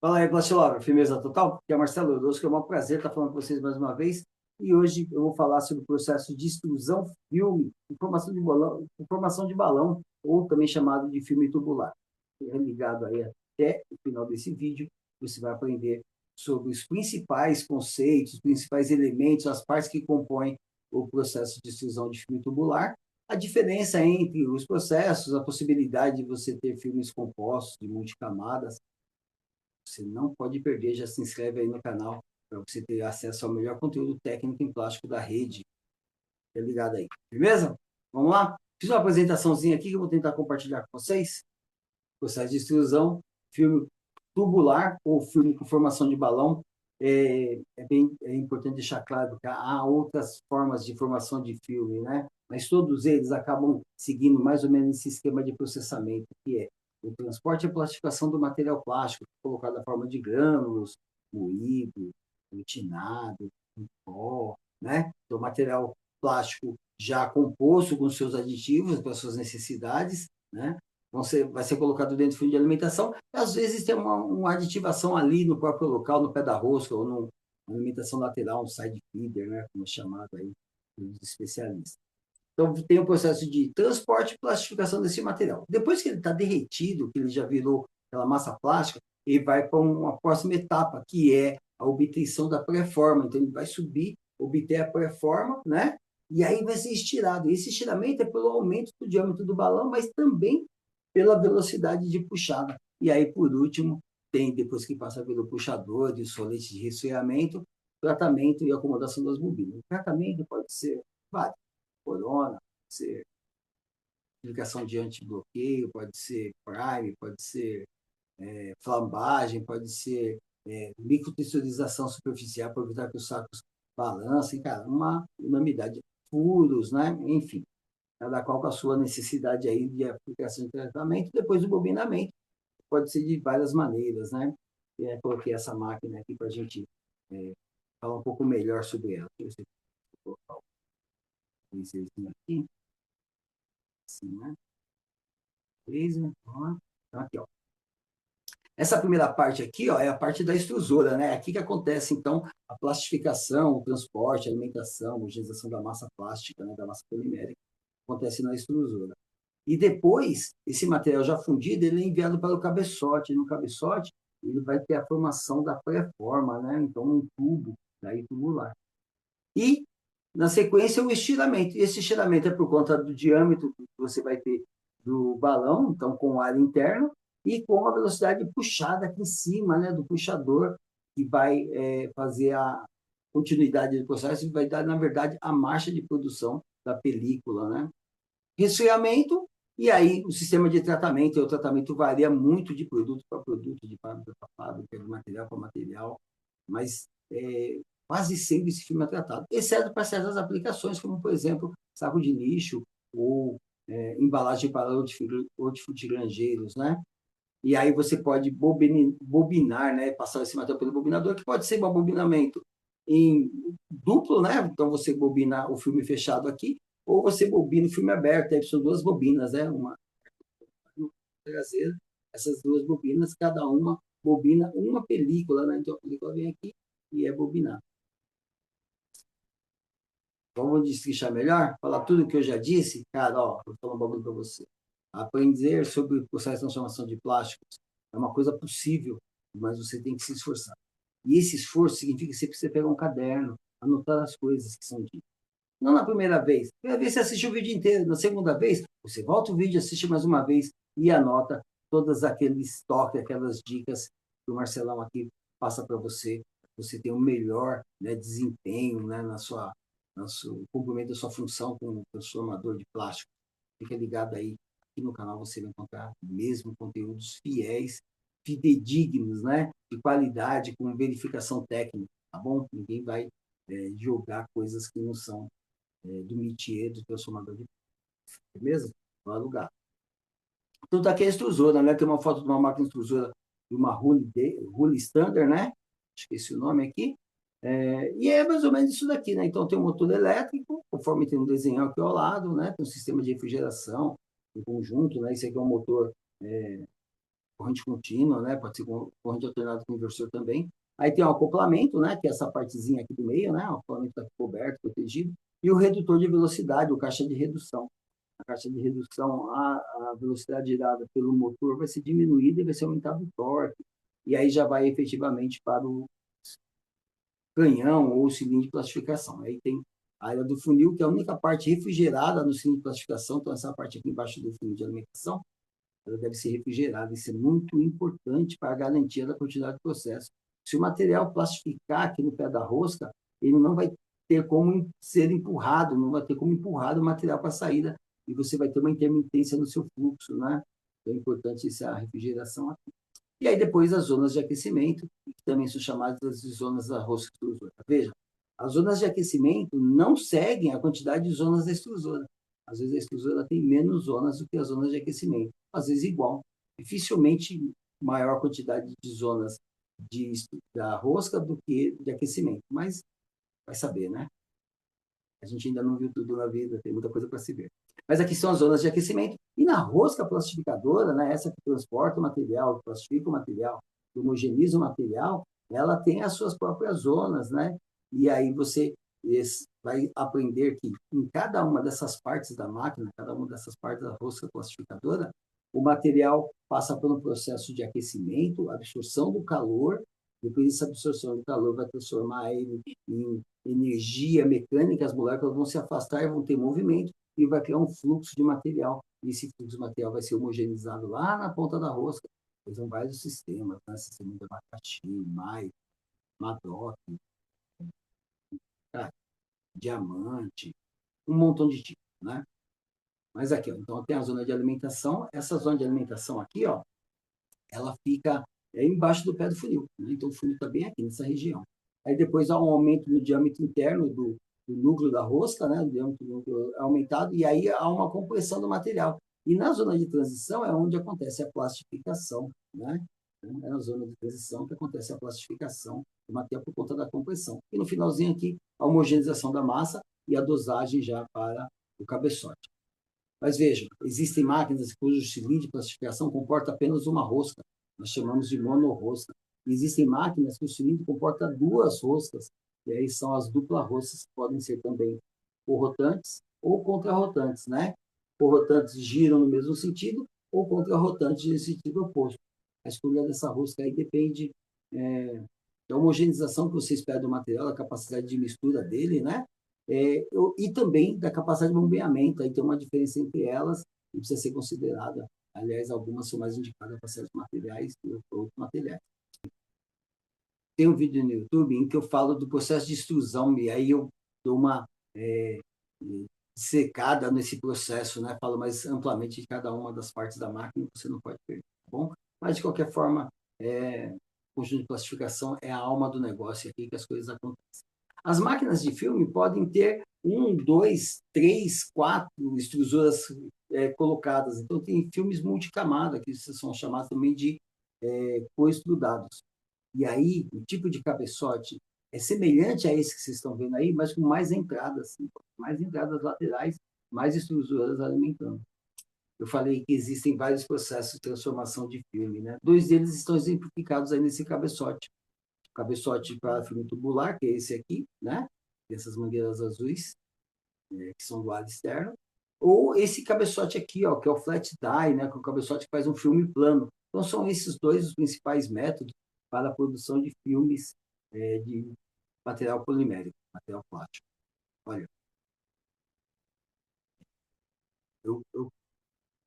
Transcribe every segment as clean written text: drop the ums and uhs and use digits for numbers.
Fala aí, Plastilover, firmeza total? Aqui é Marcelo Orozco, é um prazer estar falando com vocês mais uma vez. E hoje eu vou falar sobre o processo de extrusão filme, formação de balão, ou também chamado de filme tubular. Ligado aí até o final desse vídeo, você vai aprender sobre os principais conceitos, os principais elementos, as partes que compõem o processo de extrusão de filme tubular, a diferença entre os processos, a possibilidade de você ter filmes compostos de multicamadas. Você não pode perder, já se inscreve aí no canal para você ter acesso ao melhor conteúdo técnico em plástico da rede. Tá ligado aí, beleza? Vamos lá? Fiz uma apresentaçãozinha aqui que eu vou tentar compartilhar com vocês. Processo de extrusão, filme tubular ou filme com formação de balão. É importante deixar claro que há outras formas de formação de filme, né? Mas todos eles acabam seguindo mais ou menos esse esquema de processamento, que é o transporte e a plastificação do material plástico, colocado na forma de grânulos, moído, glutinado, em pó, né? Então, material plástico já composto com seus aditivos para suas necessidades, né? Vai ser colocado dentro do fio de alimentação. Às vezes tem uma aditivação ali no próprio local, no pé da rosca, ou numa alimentação lateral, um side feeder, né, como é chamado aí pelos especialistas. Então, tem o processo de transporte e plastificação desse material. Depois que ele está derretido, que ele já virou aquela massa plástica, ele vai para uma próxima etapa, que é a obtenção da pré-forma. Então, ele vai subir, obter a pré-forma, né? E aí vai ser estirado. Esse estiramento é pelo aumento do diâmetro do balão, mas também pela velocidade de puxada. E aí, por último, tem, depois que passa pelo puxador e o solete de resfriamento, tratamento e acomodação das bobinas. O tratamento pode ser vários. Corona, pode ser aplicação de antibloqueio, pode ser prime, pode ser flambagem, pode ser microtexturização superficial para evitar que os sacos balancem, cara, uma unanimidade. Furos, né? Enfim, cada qual com a sua necessidade aí de aplicação de tratamento, depois do bobinamento, pode ser de várias maneiras, né? Coloquei essa máquina aqui para a gente falar um pouco melhor sobre ela. Deixa eu colocar o laserzinho aqui, assim, né? Laser, ó. Então, aqui, ó. Essa primeira parte aqui, ó, é a parte da extrusora, né? Aqui que acontece, então, a plastificação, o transporte, a alimentação, a higienização da massa plástica, né, da massa polimérica, acontece na extrusora. E depois, esse material já fundido, ele é enviado para o cabeçote. No cabeçote, ele vai ter a formação da pré-forma, né? Então, um tubo, daí tubular. E, na sequência, o estiramento. Esse estiramento é por conta do diâmetro que você vai ter do balão, então, com o ar interno, e com a velocidade puxada aqui em cima, né? Do puxador, que vai fazer a continuidade do processo e vai dar, na verdade, a marcha de produção da película, né? Resfriamento, e aí o sistema de tratamento, o tratamento varia muito de produto para produto, de fábrica para fábrica, de material para material, mas quase sempre esse filme é tratado, exceto para certas aplicações, como, por exemplo, saco de lixo ou embalagem para hortifrutigranjeiros, né? E aí você pode bobinar, né? Passar esse material pelo bobinador, que pode ser um bobinamento em duplo, né? Então você bobina o filme fechado aqui, ou você bobina o filme aberto, aí são duas bobinas, né? Uma traseira, essas duas bobinas, cada uma bobina uma película, né? Então a película vem aqui e é bobinada. Vamos destrinchar melhor? Falar tudo o que eu já disse? Cara, ó, vou falar um bagulho para você. Aprender sobre o processo de transformação de plásticos é uma coisa possível, mas você tem que se esforçar. E esse esforço significa que você precisa pegar um caderno, anotar as coisas que são ditas. Não na primeira vez. Primeira vez você assiste o vídeo inteiro. Na segunda vez, você volta o vídeo, assiste mais uma vez e anota todos aqueles toques, aquelas dicas que o Marcelão aqui passa para você. Você ter um melhor, né, desempenho, né, no cumprimento da sua função como transformador de plástico. Fica ligado aí. Aqui no canal você vai encontrar mesmo conteúdos fiéis, fidedignos, né, de qualidade, com verificação técnica, tá bom? Ninguém vai jogar coisas que não são do métier do transformador de beleza? No alugar. Então tá aqui a extrusora, né? Tem uma foto de uma máquina extrusora de uma Rule Standard, né? Esqueci o nome aqui. E é mais ou menos isso daqui, né? Então tem um motor elétrico, conforme tem um desenho aqui ao lado, né? Tem um sistema de refrigeração em conjunto, né? Esse aqui é um motor corrente contínua, né? Pode ser corrente alternada com inversor também. Aí tem o acoplamento, né? Que é essa partezinha aqui do meio, né? O acoplamento está coberto, protegido. E o redutor de velocidade, o caixa de redução. A caixa de redução, a velocidade gerada pelo motor vai ser diminuída e vai ser aumentado o torque. E aí já vai efetivamente para o canhão ou cilindro de classificação. Aí tem a área do funil, que é a única parte refrigerada no cilindro de classificação. Então, essa parte aqui embaixo do funil de alimentação, ela deve ser refrigerada. Isso é muito importante para a garantia da continuidade do processo. Se o material plastificar aqui no pé da rosca, ele não vai ter como ser empurrado, não vai ter como empurrar o material para a saída, e você vai ter uma intermitência no seu fluxo, né? Então, é importante essa refrigeração aqui. E aí depois as zonas de aquecimento, que também são chamadas de zonas da rosca extrusora. Veja, as zonas de aquecimento não seguem a quantidade de zonas da extrusora. Às vezes a extrusora tem menos zonas do que as zonas de aquecimento. Às vezes igual. Dificilmente maior quantidade de zonas da rosca do que de aquecimento. Mas vai saber, né? A gente ainda não viu tudo na vida, tem muita coisa para se ver. Mas aqui são as zonas de aquecimento. E na rosca plastificadora, né, essa que transporta o material, que plastifica o material, que homogeneiza o material, ela tem as suas próprias zonas, né? E aí você vai aprender que em cada uma dessas partes da máquina, cada uma dessas partes da rosca plastificadora, o material passa por um processo de aquecimento, absorção do calor, depois essa absorção do calor vai transformar ele em energia mecânica, as moléculas vão se afastar e vão ter movimento, e vai criar um fluxo de material. E esse fluxo de material vai ser homogeneizado lá na ponta da rosca. São vários sistemas, né? Sistema de abacaxi, MAI, MADOC, tá? Diamante, um montão de tipos, né? Mas aqui, ó, então tem a zona de alimentação. Essa zona de alimentação aqui, ó, ela fica embaixo do pé do funil, né? Então o funil está bem aqui nessa região. Aí depois há um aumento no diâmetro interno do núcleo da rosca, né? O diâmetro do núcleo é aumentado, e aí há uma compressão do material. E na zona de transição é onde acontece a plastificação, né? É na zona de transição que acontece a plastificação do material por conta da compressão. E no finalzinho aqui, a homogeneização da massa e a dosagem já para o cabeçote. Mas vejam, existem máquinas cujo cilindro de classificação comporta apenas uma rosca. Nós chamamos de monorrosca. Existem máquinas que o cilindro comporta duas roscas, e aí são as duplas roscas, que podem ser também corrotantes ou contrarrotantes, né? Corrotantes giram no mesmo sentido, ou contrarrotantes no sentido oposto. A escolha dessa rosca aí depende da homogeneização que você espera do material, da capacidade de mistura dele, né? E também da capacidade de bombeamento. Aí tem uma diferença entre elas e precisa ser considerada. Aliás, algumas são mais indicadas para certos materiais que outros materiais. Tem um vídeo no YouTube em que eu falo do processo de extrusão, e aí eu dou uma secada nesse processo, né? Falo mais amplamente de cada uma das partes da máquina, você não pode perder, tá bom? Mas, de qualquer forma, o conjunto de classificação é a alma do negócio aqui que as coisas acontecem. As máquinas de filme podem ter 1, 2, 3, 4 extrusoras colocadas. Então, tem filmes multicamada, que são chamados também de coextrudados. E aí, o tipo de cabeçote é semelhante a esse que vocês estão vendo aí, mas com mais entradas laterais, mais extrusoras alimentando. Eu falei que existem vários processos de transformação de filme, né? 2 deles estão exemplificados aí nesse cabeçote. O cabeçote para filme tubular, que é esse aqui, né? Essas mangueiras azuis, que são do lado externo. Ou esse cabeçote aqui, ó, que é o flat die, né? Que é o cabeçote que faz um filme plano. Então, são esses dois os principais métodos para a produção de filmes de material polimérico, material plástico. Olha, eu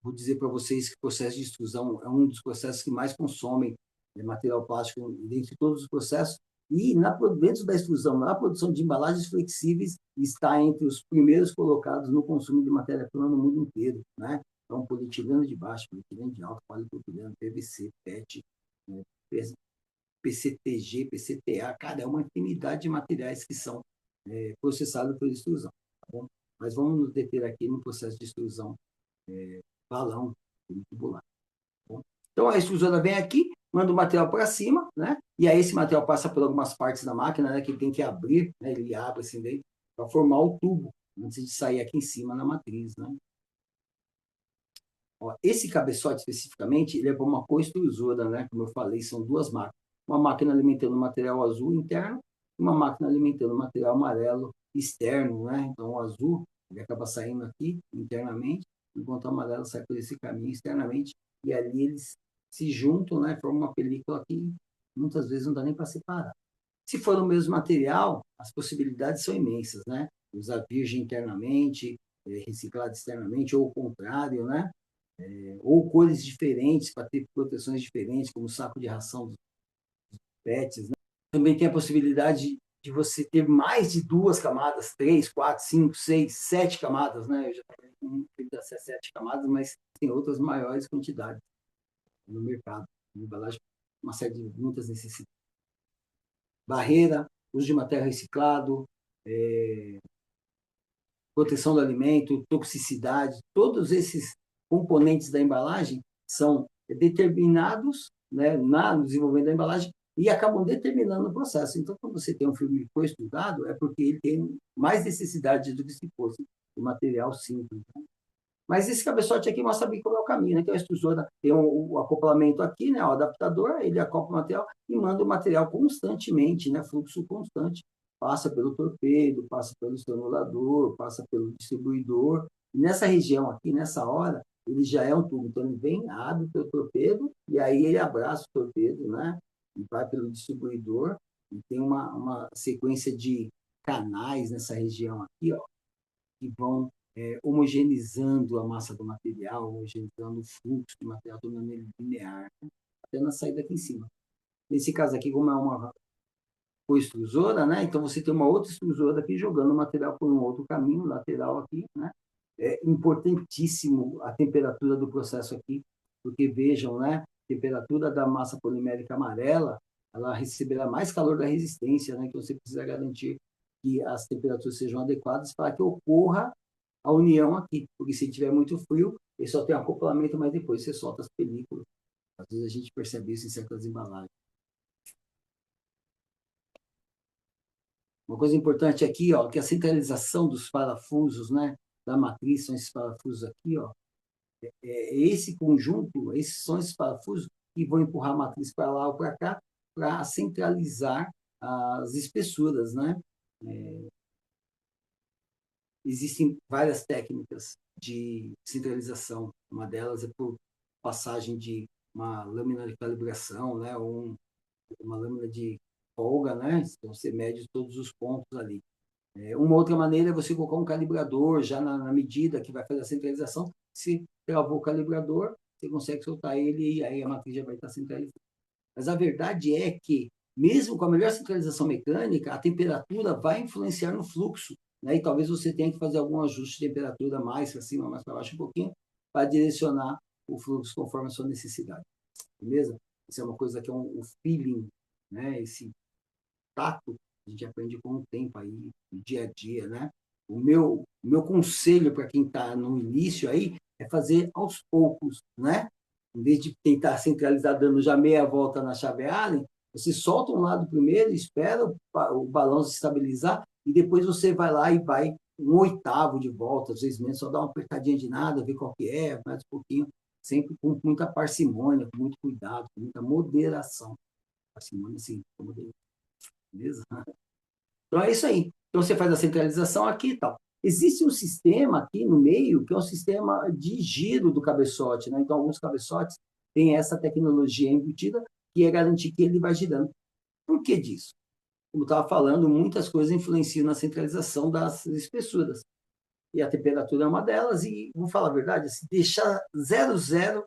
vou dizer para vocês que o processo de extrusão é um dos processos que mais consomem material plástico dentre todos os processos. E dentro da extrusão, na produção de embalagens flexíveis, está entre os primeiros colocados no consumo de matéria-prima no mundo inteiro, né? Então, polietileno de baixo, polietileno de alto, polipropileno, PVC, PET, né? PCTG, PCTA, cara, é uma infinidade de materiais que são processados por extrusão, tá bom? Mas vamos nos deter aqui no processo de extrusão balão tubular. Tá bom? Então, a extrusora vem aqui, manda o material para cima, né? E aí esse material passa por algumas partes da máquina, né? Que ele tem que abrir, né? Ele abre assim dentro para formar o tubo, antes de sair aqui em cima na matriz, né? Ó, esse cabeçote, especificamente, ele é para uma coextrusora, né? Como eu falei, são duas máquinas. Uma máquina alimentando material azul interno e uma máquina alimentando material amarelo externo, né? Então, o azul ele acaba saindo aqui internamente, enquanto o amarelo sai por esse caminho externamente, e ali eles se juntam, né? Formam uma película que muitas vezes não dá nem para separar. Se for o mesmo material, as possibilidades são imensas, né? Usar virgem internamente, reciclado externamente, ou o contrário, né? Ou cores diferentes para ter proteções diferentes, como o saco de ração dos pets, né? Também tem a possibilidade de você ter mais de duas camadas, 3, 4, 5, 6, 7 camadas, né? Eu já trabalhei com um que dá 7 camadas, mas tem outras maiores quantidades no mercado. Na embalagem, uma série de muitas necessidades. Barreira, uso de material reciclado, proteção do alimento, toxicidade, todos esses componentes da embalagem são determinados, né, no desenvolvimento da embalagem e acabam determinando o processo. Então, quando você tem um filme que foi estudado, é porque ele tem mais necessidade do que se fosse um material simples. Né? Mas esse cabeçote aqui mostra bem como é o caminho, né? Então, a extrusora tem o acoplamento aqui, né? O adaptador, ele acopla o material e manda o material constantemente, né? Fluxo constante. Passa pelo torpedo, passa pelo estranulador, passa pelo distribuidor. E nessa região aqui, nessa hora, ele já é um tubo. Então, ele vem, abre o torpedo e aí ele abraça o torpedo, né? E vai pelo distribuidor. E tem uma sequência de canais nessa região aqui, ó, que vão homogeneizando a massa do material, homogeneizando o fluxo do material, tornando ele linear, né? Até na saída aqui em cima. Nesse caso aqui, como é uma coextrusora, né? Então você tem uma outra extrusora aqui jogando o material por um outro caminho lateral aqui, né? É importantíssimo a temperatura do processo aqui, porque vejam, né? A temperatura da massa polimérica amarela, ela receberá mais calor da resistência, né? Então você precisa garantir que as temperaturas sejam adequadas para que ocorra a união aqui, porque se tiver muito frio, ele só tem acoplamento, mas depois você solta as películas. Às vezes a gente percebe isso em certas embalagens. Uma coisa importante aqui, ó, que a centralização dos parafusos, né, da matriz, são esses parafusos aqui, ó, esse conjunto, esses são esses parafusos que vão empurrar a matriz para lá ou para cá, para centralizar as espessuras, né? Existem várias técnicas de centralização. Uma delas é por passagem de uma lâmina de calibração, né, ou uma lâmina de folga, né? Então você mede todos os pontos ali. Uma outra maneira é você colocar um calibrador já na medida que vai fazer a centralização. Se travou o calibrador, você consegue soltar ele e aí a matriz já vai estar centralizada. Mas a verdade é que, mesmo com a melhor centralização mecânica, a temperatura vai influenciar no fluxo. Né? E talvez você tenha que fazer algum ajuste de temperatura mais para cima, mais para baixo um pouquinho, para direcionar o fluxo conforme a sua necessidade. Beleza? Isso é uma coisa que é um feeling, né? Esse tato, a gente aprende com o tempo aí, no dia a dia, né? O meu conselho para quem está no início aí é fazer aos poucos, né? Em vez de tentar centralizar dando já meia volta na chave Allen, você solta um lado primeiro, espera o balão se estabilizar e depois você vai lá e vai um oitavo de volta, às vezes menos, só dá uma apertadinha de nada, ver qual que é, mais um pouquinho, sempre com muita parcimônia, com muito cuidado, com muita moderação. Parcimônia, sim, com moderação. Beleza? Então é isso aí. Então você faz a centralização aqui e tal. Existe um sistema aqui no meio que é um sistema de giro do cabeçote, né? Então alguns cabeçotes têm essa tecnologia embutida que é garantir que ele vai girando. Por que disso? Como eu estava falando, muitas coisas influenciam na centralização das espessuras. E a temperatura é uma delas. E vou falar a verdade, se deixar 0,0,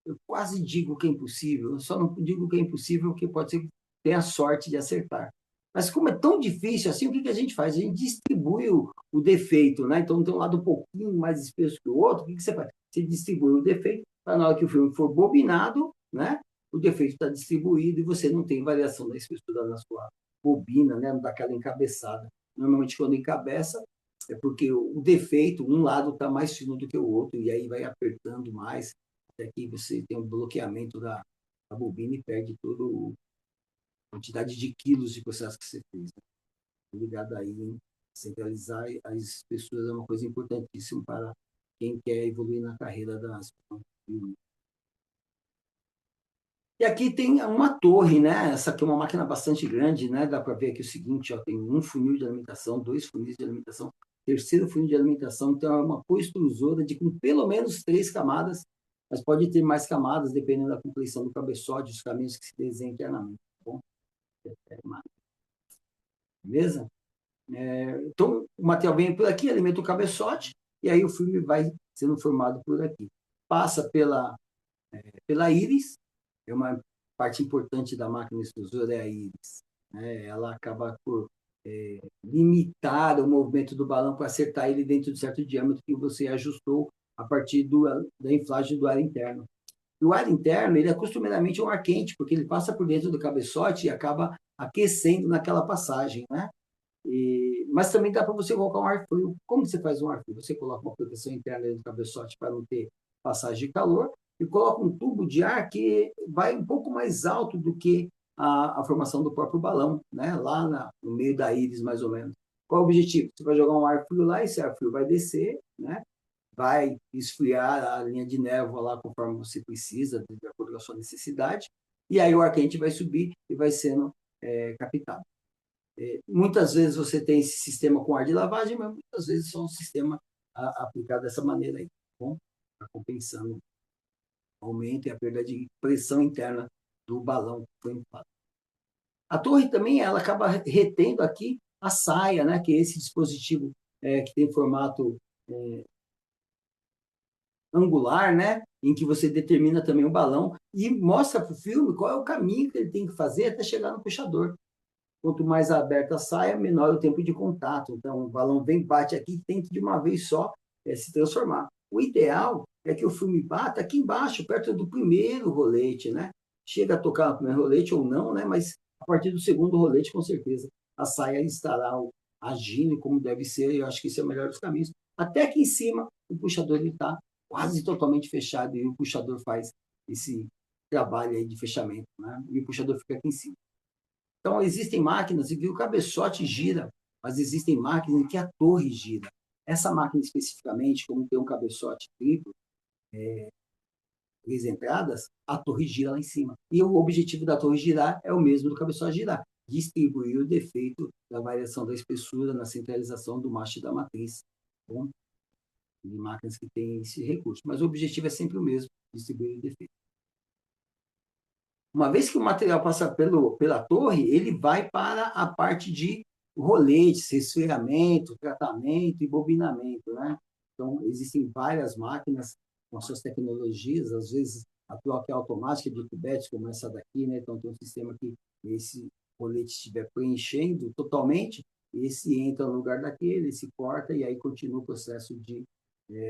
eu quase digo que é impossível. Eu só não digo que é impossível porque pode ser que tenha sorte de acertar. Mas como é tão difícil assim, o que a gente faz? A gente distribui o defeito, né? Então tem um lado um pouquinho mais espesso que o outro. O que você faz? Você distribui o defeito para na hora que o filme for bobinado, né? O defeito está distribuído e você não tem variação da espessura na sua bobina, né? Não dá aquela encabeçada. Normalmente quando encabeça é porque o defeito, um lado está mais fino do que o outro e aí vai apertando mais até que você tem um bloqueamento da bobina e perde toda a quantidade de quilos de processo que você fez. Né? Ligado aí, hein? Centralizar as pessoas é uma coisa importantíssima para quem quer evoluir na carreira da astronomia. E aqui tem uma torre, né? Essa aqui é uma máquina bastante grande, né? Dá para ver aqui o seguinte, ó, tem um funil de alimentação, dois funis de alimentação, terceiro funil de alimentação, então é uma coextrusora de com pelo menos 3 camadas, mas pode ter mais camadas, dependendo da compleição do cabeçote, dos caminhos que se desenham internamente, tá bom? Beleza? Então, o material vem por aqui, alimenta o cabeçote, e aí o filme vai sendo formado por aqui. Passa pela íris, é uma parte importante da máquina extrusora, é a íris. Né? Ela acaba por limitar o movimento do balão para acertar ele dentro de certo diâmetro que você ajustou a partir da inflagem do ar interno. E o ar interno, ele é costumeiramente um ar quente, porque ele passa por dentro do cabeçote e acaba aquecendo naquela passagem, né? Mas também dá para você colocar um ar frio. Como você faz um ar frio? Você coloca uma proteção interna dentro do cabeçote para não ter passagem de calor e coloca um tubo de ar que vai um pouco mais alto do que a formação do próprio balão, né? Lá no meio da íris, mais ou menos. Qual é o objetivo? Você vai jogar um ar frio lá, esse ar frio vai descer, né? Vai esfriar a linha de névoa lá conforme você precisa, de acordo com a sua necessidade, e aí o ar quente vai subir e vai sendo captado. Muitas vezes você tem esse sistema com ar de lavagem, mas muitas vezes só um sistema aplicado dessa maneira aí, tá bom? Tá compensando o aumento e a perda de pressão interna do balão que foi inflado. A torre também ela acaba retendo aqui a saia, né, que é esse dispositivo que tem formato angular, né, em que você determina também o balão e mostra para o filme qual é o caminho que ele tem que fazer até chegar no puxador. Quanto mais aberta a saia, menor o tempo de contato. Então, o balão vem, bate aqui e tem que de uma vez só se transformar. O ideal é que o filme bata aqui embaixo, perto do primeiro rolete, né? Chega a tocar no primeiro rolete ou não, né? Mas a partir do segundo rolete, com certeza, a saia estará agindo como deve ser. Eu acho que esse é o melhor dos caminhos. Até aqui em cima, o puxador está quase totalmente fechado e o puxador faz esse trabalho aí de fechamento, né? E o puxador fica aqui em cima. Então, existem máquinas em que o cabeçote gira, mas existem máquinas em que a torre gira. Essa máquina especificamente, como tem um cabeçote triplo, 3 entradas, a torre gira lá em cima. E o objetivo da torre girar é o mesmo do cabeçote girar, distribuir o defeito da variação da espessura na centralização do mastro da matriz. Bom, de máquinas que têm esse recurso. Mas o objetivo é sempre o mesmo, distribuir o defeito. Uma vez que o material passa pela torre, ele vai para a parte de roletes, resfriamento, tratamento e bobinamento, né? Então, existem várias máquinas com suas tecnologias, às vezes a troca é automática de tubetes, como essa daqui, né? Então, tem um sistema que esse rolete estiver preenchendo totalmente, esse entra no lugar daquele, se corta e aí continua o processo de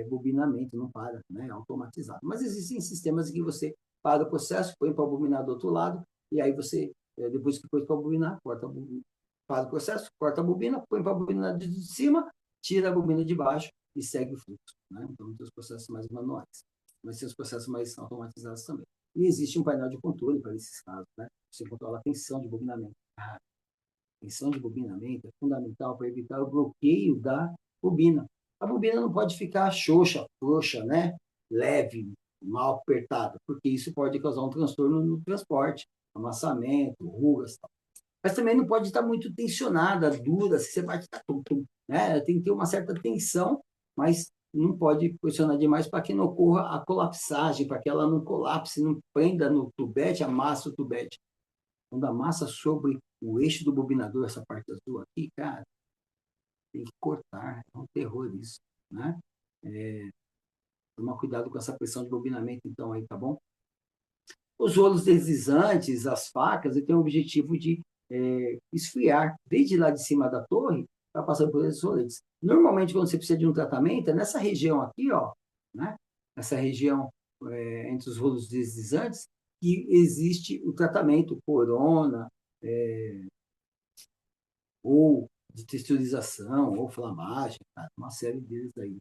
bobinamento, não para, né? Automatizado. Mas existem sistemas em que você para o processo, põe para bobinar do outro lado, e aí você, depois que pôs para bobinar, corta a bobina, para o processo, corta a bobina, põe para a bobina de cima, tira a bobina de baixo e segue o fluxo. Né? Então, tem os processos mais manuais, mas tem os processos mais automatizados também. E existe um painel de controle para esses casos. Né? Você controla a tensão de bobinamento. A tensão de bobinamento é fundamental para evitar o bloqueio da bobina. A bobina não pode ficar xoxa, frouxa, né? Leve, mal apertada, porque isso pode causar um transtorno no transporte, amassamento, rugas, tal. Mas também não pode estar muito tensionada, dura, se você bate, tá tum, né? Tem que ter uma certa tensão, mas não pode pressionar demais para que não ocorra a colapsagem, para que ela não colapse, não prenda no tubete, amassa o tubete. Quando amassa sobre o eixo do bobinador, essa parte azul aqui, cara, tem que cortar, é um terror isso, né? Tomar cuidado com essa pressão de bobinamento, então, aí, tá bom? Os rolos deslizantes, as facas, ele tem o objetivo de esfriar desde lá de cima da torre, para passando por esses roletes. Normalmente, quando você precisa de um tratamento, é nessa região aqui, ó, né? Essa região entre os rolos deslizantes, que existe o tratamento corona, ou de texturização, ou flamagem, tá? Uma série deles aí.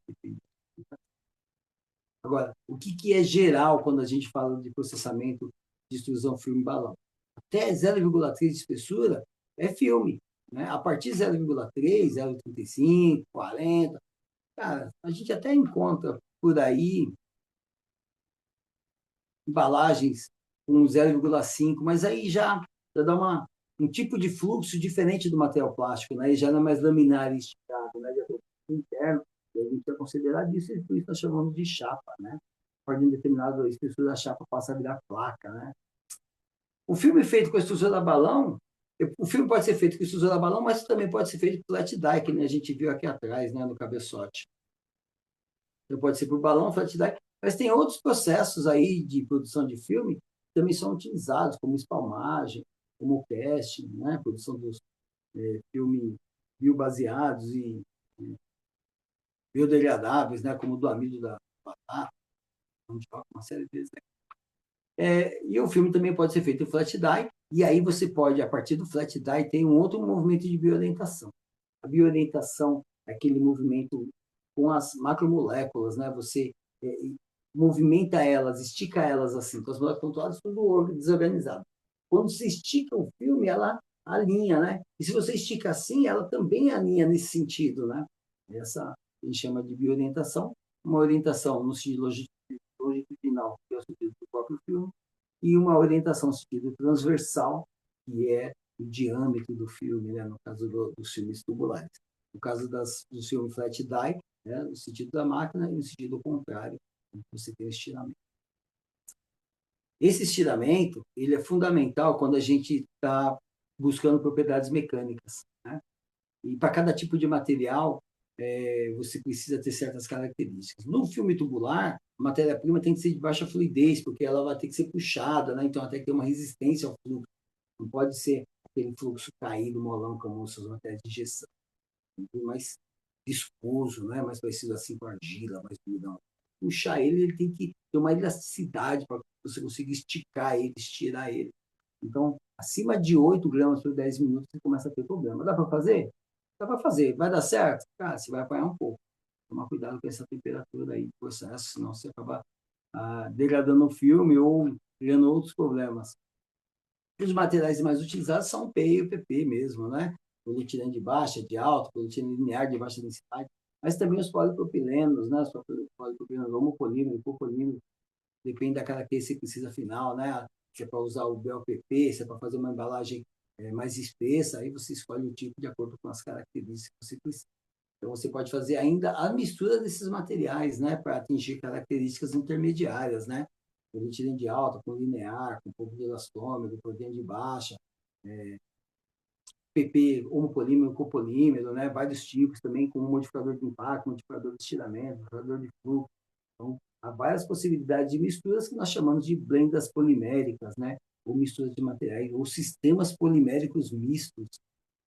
Agora, o que é geral quando a gente fala de processamento de extrusão filme balão? Até 0,3 de espessura é filme. Né? A partir de 0,3, 0,35, 40, cara, a gente até encontra por aí embalagens com 0,5, mas aí já dá um tipo de fluxo diferente do material plástico, né? E já não é mais laminar e esticado, né? Já tem um interno, e a gente vai considerar disso, e por isso nós chamamos de chapa, né? Pode, em determinada espessura da chapa, passa a virar placa, né? O filme feito com a estrutura da balão, o filme pode ser feito com a estrutura da balão, mas também pode ser feito com flat die, que a gente viu aqui atrás, né, no cabeçote. Então, pode ser por balão, flat die, mas tem outros processos aí de produção de filme que também são utilizados, como espalmagem, como casting, né, produção dos filmes biobaseados e biodegradáveis, né, como o do amido da batata, uma série deles. E o filme também pode ser feito em flat die, e aí você pode, a partir do flat die, ter um outro movimento de bioorientação. A bioorientação é aquele movimento com as macromoléculas, né? Você movimenta elas, estica elas assim, então as moléculas estão todas tudo desorganizado. Quando você estica o filme, ela alinha, né? E se você estica assim, ela também alinha nesse sentido, né? Essa a gente chama de bioorientação, uma orientação no sentido longitudinal, que é o sentido do próprio filme, e uma orientação no sentido transversal, que é o diâmetro do filme, né, no caso dos filmes tubulares. No caso do filme flat die, né, no sentido da máquina, e no sentido contrário, você tem o estiramento. Esse estiramento ele é fundamental quando a gente está buscando propriedades mecânicas, né? E para cada tipo de material, você precisa ter certas características. No filme tubular, a matéria-prima tem que ser de baixa fluidez, porque ela vai ter que ser puxada, né? Então ela tem que ter uma resistência ao fluxo. Não pode ser aquele fluxo caído, molão, como essas matérias de injeção. Mais viscoso, né? Mais parecido assim com argila, mais duridão. Puxar ele tem que ter uma elasticidade para você conseguir esticar ele, estirar ele. Então, acima de 8 gramas por 10 minutos, você começa a ter problema. Dá para fazer? Dá para fazer. Vai dar certo? Cara, você vai apanhar um pouco. Tomar cuidado com essa temperatura aí do processo, senão você acaba degradando o filme ou criando outros problemas. Os materiais mais utilizados são o P e o PP mesmo, né? Polietileno de baixa, de alta, polietileno linear de baixa densidade, mas também os polipropilenos, né? Os polipropilenos homopolímero, copolímero, depende da característica que precisa final, né? Se é para usar o BOPP, se é para fazer uma embalagem mais espessa, aí você escolhe o tipo de acordo com as características que você precisa. Então, você pode fazer ainda a mistura desses materiais, né, para atingir características intermediárias, né? Polietileno de alta, com linear, com um pouco de elastômero, polietileno de baixa, PP, homopolímero, copolímero, né? Vários tipos também, com modificador de impacto, modificador de estiramento, modificador de fluxo. Então, há várias possibilidades de misturas que nós chamamos de blendas poliméricas, né? Ou misturas de materiais, ou sistemas poliméricos mistos.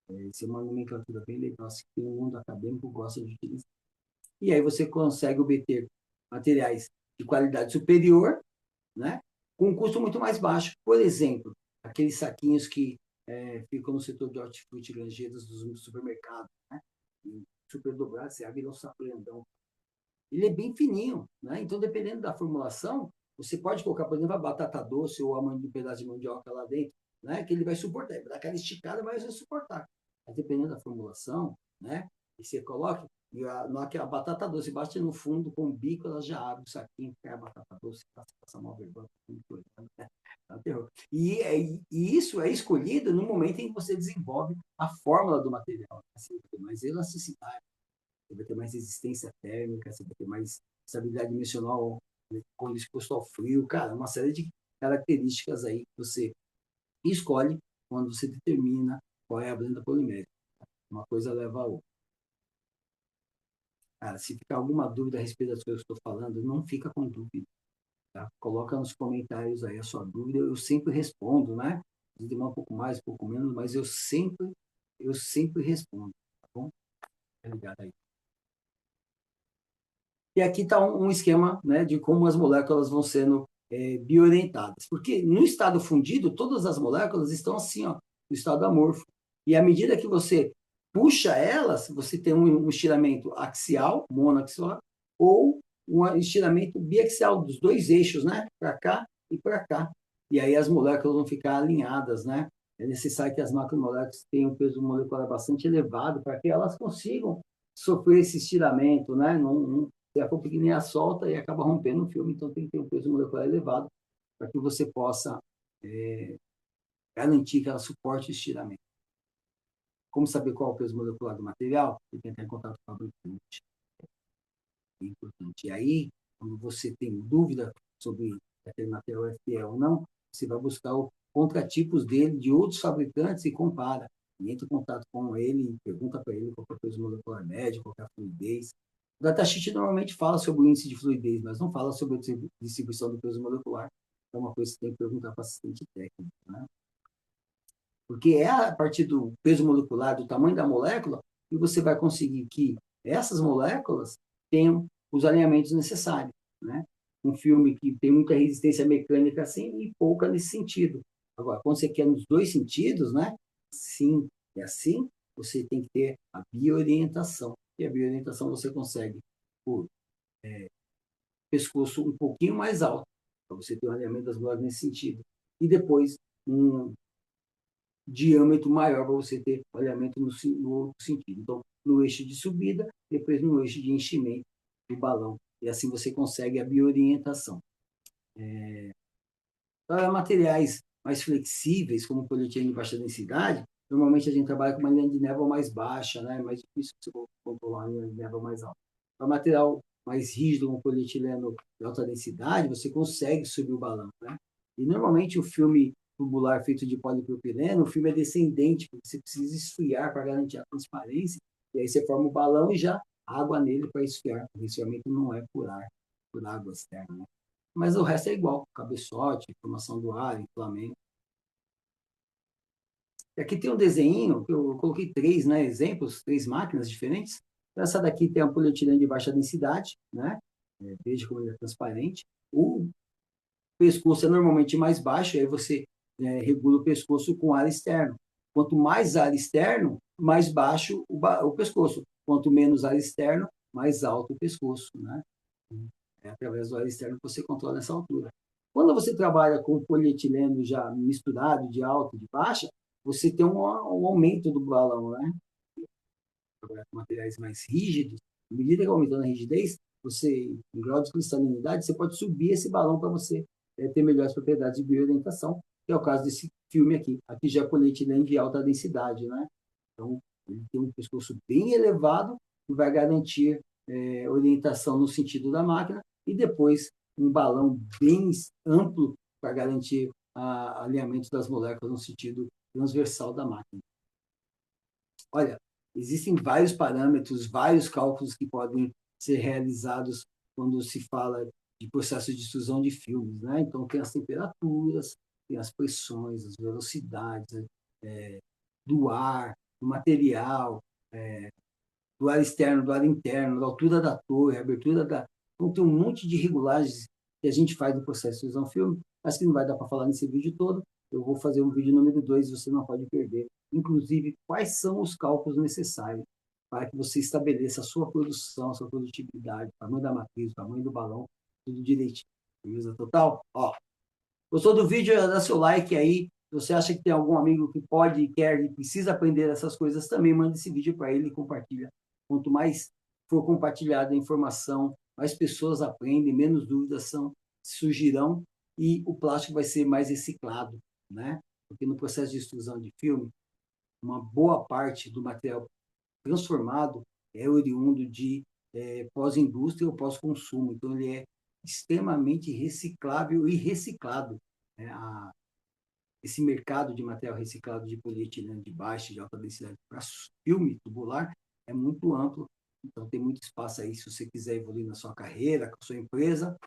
Essa é uma nomenclatura bem legal, assim, que o mundo acadêmico gosta de utilizar. E aí você consegue obter materiais de qualidade superior, né? Com um custo muito mais baixo. Por exemplo, aqueles saquinhos que ficam no setor de hortifruti e granjeiras dos supermercados, né? Super dobrado, você abre um saco grandão. Ele é bem fininho, né? Então, dependendo da formulação, você pode colocar, por exemplo, a batata doce ou um pedaço de mandioca lá dentro, né? Que ele vai suportar. Ele vai dar aquela esticada, mas vai suportar. Mas dependendo da formulação, né? E você coloca, e a batata doce bate no fundo com o bico, ela já abre o saquinho, cai a batata doce, passa mal vergonha, né? E isso é escolhido no momento em que você desenvolve a fórmula do material. Né? Você vai ter mais elasticidade, você vai ter mais resistência térmica, você vai ter mais estabilidade dimensional quando exposto ao frio. Cara, uma série de características aí que você escolhe quando você determina qual é a blenda polimérica. Uma coisa leva a outra. Cara, se ficar alguma dúvida a respeito das coisas que eu estou falando, não fica com dúvida. Tá? Coloca nos comentários aí a sua dúvida, eu sempre respondo, né? Demora um pouco mais, um pouco menos, mas eu sempre respondo, tá bom? Obrigado aí. E aqui está um esquema, né, de como as moléculas vão sendo bioorientadas. Porque no estado fundido, todas as moléculas estão assim, ó, no estado amorfo. E à medida que você puxa elas, você tem um estiramento axial, monoaxial, ou um estiramento biaxial dos dois eixos, né? Para cá e para cá. E aí as moléculas vão ficar alinhadas, né? É necessário que as macromoléculas tenham um peso molecular bastante elevado para que elas consigam sofrer esse estiramento, né? Se a for pequenininha, solta e acaba rompendo o filme, então tem que ter um peso molecular elevado para que você possa garantir que ela suporte o estiramento. Como saber qual é o peso molecular do material? Tem que entrar em contato com o fabricante. É importante. E aí, quando você tem dúvida sobre aquele material é fiel ou não, você vai buscar os contratipos dele de outros fabricantes e compara. E entra em contato com ele, pergunta para ele qual é o peso molecular médio, qual é a fluidez. O datasheet normalmente fala sobre o índice de fluidez, mas não fala sobre a distribuição do peso molecular. É uma coisa que você tem que perguntar para o assistente técnico, né? Porque é a partir do peso molecular, do tamanho da molécula, que você vai conseguir que essas moléculas tenham os alinhamentos necessários, né? Um filme que tem muita resistência mecânica assim e pouca nesse sentido. Agora, quando você quer nos dois sentidos, né? Sim, é assim, você tem que ter a bioorientação. E a bioorientação você consegue por pescoço um pouquinho mais alto, para você ter um alinhamento das moléculas nesse sentido. E depois um diâmetro maior para você ter alinhamento no outro sentido. Então, no eixo de subida, depois no eixo de enchimento do balão. E assim você consegue a bioorientação. Para materiais mais flexíveis, como polietileno de baixa densidade, normalmente a gente trabalha com uma linha de névoa mais baixa, né? É mais difícil você controlar uma linha de névoa mais alta. Para material mais rígido, como polietileno de alta densidade, você consegue subir o balão, né? E normalmente o filme tubular feito de polipropileno, o filme é descendente, porque você precisa esfriar para garantir a transparência, e aí você forma o balão e já água nele para esfriar. O resfriamento não é por ar, por água externa, né? Mas o resto é igual, cabeçote, formação do ar, inflamento. E aqui tem um desenho, que eu coloquei três, né, exemplos, três máquinas diferentes. Essa daqui tem um polietileno de baixa densidade, né? Veja como ele é transparente. O pescoço é normalmente mais baixo, aí você regula o pescoço com ar externo. Quanto mais ar externo, mais baixo o pescoço. Quanto menos ar externo, mais alto o pescoço, né? É através do ar externo que você controla essa altura. Quando você trabalha com polietileno já misturado de alta e de baixa, você tem um aumento do balão, né? Trabalhar com materiais mais rígidos, à medida que aumentando a rigidez, você, em grau de cristalinidade, você pode subir esse balão para você ter melhores propriedades de bioorientação, que é o caso desse filme aqui. Aqui já é polietileno de alta densidade, né? Então, ele tem um pescoço bem elevado, que vai garantir orientação no sentido da máquina, e depois um balão bem amplo para garantir alinhamento das moléculas no sentido transversal da máquina. Olha, existem vários parâmetros, vários cálculos que podem ser realizados quando se fala de processo de extrusão de filmes, né? Então, tem as temperaturas, tem as pressões, as velocidades do ar, do material, do ar externo, do ar interno, da altura da torre, a abertura da... Então, tem um monte de regulagens que a gente faz no processo de extrusão filme, mas que não vai dar para falar nesse vídeo todo. Eu vou fazer um vídeo número 2, você não pode perder. Inclusive, quais são os cálculos necessários para que você estabeleça a sua produção, a sua produtividade, o tamanho da matriz, o tamanho do balão, tudo direitinho. Beleza total? Ó, gostou do vídeo? Dá seu like aí. Se você acha que tem algum amigo que pode, quer e precisa aprender essas coisas, também manda esse vídeo para ele e compartilha. Quanto mais for compartilhada a informação, mais pessoas aprendem, menos dúvidas surgirão e o plástico vai ser mais reciclado, né? Porque no processo de extrusão de filme, uma boa parte do material transformado é oriundo de pós-indústria ou pós-consumo. Então, ele é extremamente reciclável e reciclado. Né? Esse mercado de material reciclado de polietileno de baixa e de alta densidade para filme tubular é muito amplo. Então, tem muito espaço aí se você quiser evoluir na sua carreira, com a sua empresa.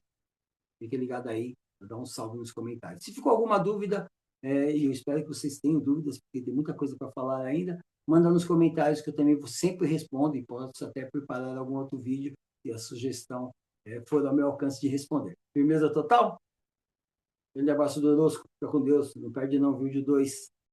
Fique ligado aí, dá um salve nos comentários. Se ficou alguma dúvida, e eu espero que vocês tenham dúvidas, porque tem muita coisa para falar ainda, manda nos comentários que eu também sempre respondo e posso até preparar algum outro vídeo se a sugestão for ao meu alcance de responder. Firmeza total? Grande abraço do Orosco, fica com Deus, não perde não, vídeo 2.